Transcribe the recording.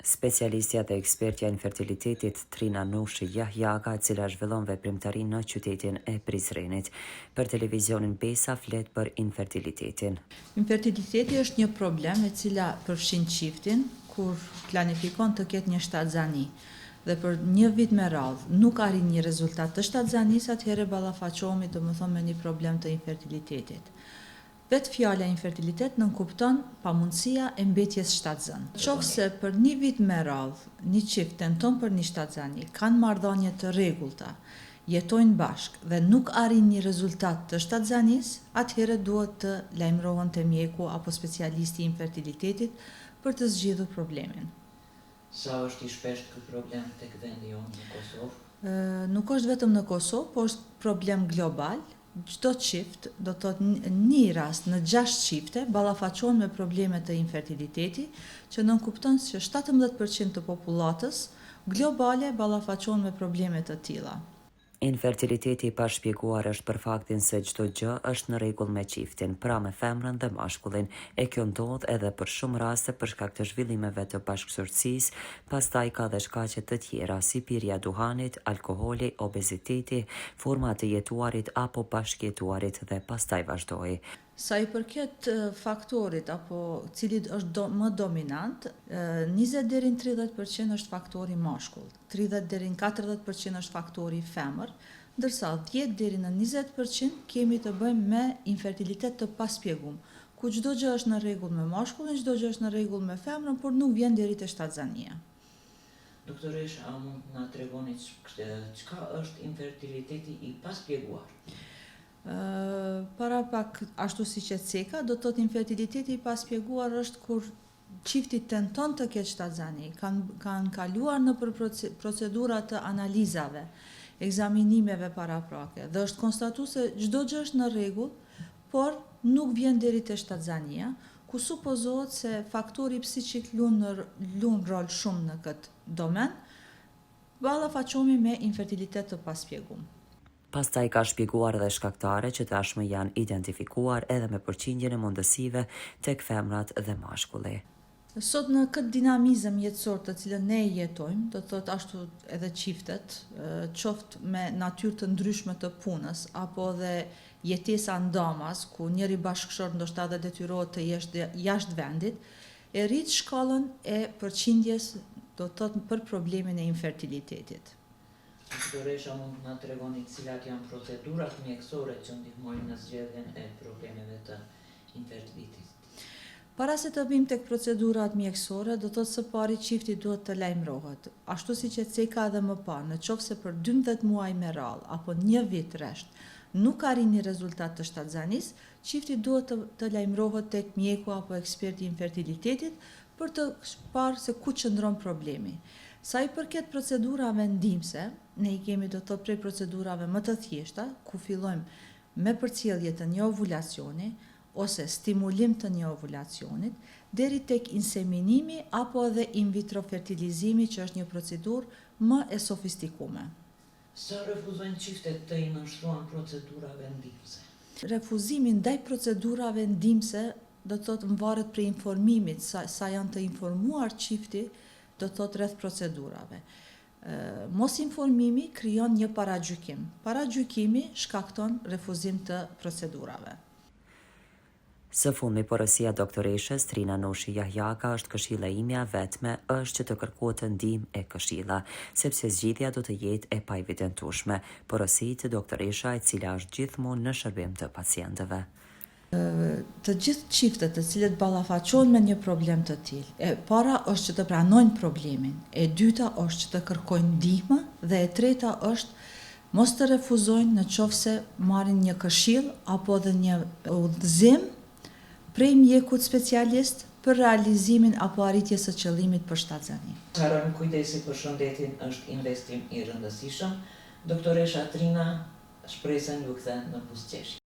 Specialistja dhe ekspertja infertilitetit Trina Nushi Jahjaka, e cila zhvillon veprimtari në qytetin e Prizrenit. Për televizionin Besa flet për infertilitetin. Infertiliteti është një problem e cila përfshin çiftin kur planifikon të ketë një shtatzani dhe për një vit me radhë nuk arrin një rezultat të shtatzanisë, atëherë ballafaqohemi domethënë me një problem të infertilitetit. Vetë fjala infertilitet nënkupton pamundësia e mbetjes shtatzën. Qofse për një vit me radhë një çift tenton për një shtatzani, kanë marrëdhënie të rregullta, jetojnë bashkë dhe nuk arrin një rezultat të shtatzanisë, atëherë duhet të lajmërohen te mjeku apo specialisti i infertilitetit për të zgjidhur problemin. Sa është i shpeshtë ky problem tek vendi jonë në Kosovë? Nuk është vetëm në Kosovë, por është problem global. Çdo çift, do të thotë një rast në 6 çifte ballafaqohen me probleme të infertilitetit, që nënkupton se 17% të popullatës globale ballafaqohen me probleme të tilla. Infertiliteti i pashpjeguar është për faktin se çdo gjë është në rregull me çiftin, pra me femrën dhe mashkullin, e kjo ndodh edhe për shumë raste për shkak të zhvillimeve të bashkësorësisë, pastaj ka dhe shkaqe të tjera si pirja e duhanit, alkooli, obeziteti, forma të jetuarit apo bashkëjetuarit dhe pastaj vazhdoi. Sa i përket faktorit apo cili është më dominant, 20 deri në 30% është faktori mashkull, 30 deri në 40% është faktori femër, ndërsa 10 deri në 20% kemi të bëjmë me infertilitet të paspjegum, ku çdo gjë është në rregull me mashkullin, çdo gjë është në rregull me femrën, por nuk vjen deri te shtatzania. Doktoresh, a mund na tregoni çka është infertiliteti i paspjeguar? Para pak ashtu si që ceka, do të thotë infertiliteti i paspjeguar është kur çifti tenton të ketë shtatzani, kanë kaluar në për procedura të analizave, ekzaminimeve paraprake dhe është konstatuar se çdo gjë është në rregull, por nuk vjen deri te shtatzania, ku supozohet se faktori psiqik lun rol shumë në këtë domen, ballafaqohemi me infertilitet të paspjegum. Pastaj ka shpjeguar edhe shkaktare që tashmë janë identifikuar edhe me përqindjen e mundësive tek femrat dhe mashkulli. Sot në këtë dinamizëm jetësor të cilën ne jetojmë, do të thotë ashtu edhe çiftet, qoftë me natyrë të ndryshme të punës apo dhe jetesa ndamas, ku njëri bashkëshor ndoshta dhe detyrohet të jetë jashtë vendit, e rrit shkallën e përqindjes, do të thotë për problemin e infertilitetit. Doktoresha, mund na tregoni cilat janë procedurat mjekësore që ndihmojnë në zgjedhjen e problemeve të infertilitetit? Para se të vim tek procedurat mjekësore, do të thotë së pari çifti duhet të lajmërohet. Ashtu siç e ceka edhe më parë, nëse për 12 muaj me radhë apo një vit rresht nuk arrin një rezultat të shtatzanisë, çifti duhet të lajmërohet tek mjeku apo eksperti i infertilitetit për të parë se ku qëndron problemi. Sa i përket procedurave ndihmëse, ne i kemi do të thotë prej procedurave më të thjeshta, ku fillojmë me përcjellje të një ovulacioni ose stimulim të një ovulacionit, deri tek inseminimi apo edhe in vitro fertilizimi, që është një procedurë më e sofistikuar. Sa refuzojnë çiftet të i nënshtruan procedurave ndihmëse? Refuzimi ndaj procedurave ndihmëse do të thotë varet prej informimit, sa janë të informuar çifti, do të thotë rreth procedurave. Mos informimi krijon një paragjykim. Paragjykimi shkakton refuzim të procedurave. Së fundmi, porosia doktoreshës Trina Nushi Jahjaka është këshilla imja vetme është që të kërkohet ndihmë e këshilla, sepse zgjidhja do të jetë e paevidentueshme. Porosit doktoresha e cila është gjithmonë në shërbim të pacientëve. Të gjithë çiftet të cilët ballafaqohen me një problem të tillë, e para është që të pranojnë problemin, e dyta është që të kërkojnë ndihmë dhe e treta është mos të refuzojnë nëse marrin një këshillë apo edhe një udhëzim prej mjekut specialist për realizimin apo arritjes së qëllimit për shtatzani. Harrojmë kujdesi për shëndetin është investim i rëndësishëm. Doktoresha Trina, shpresën ju kthen në buzëqeshje.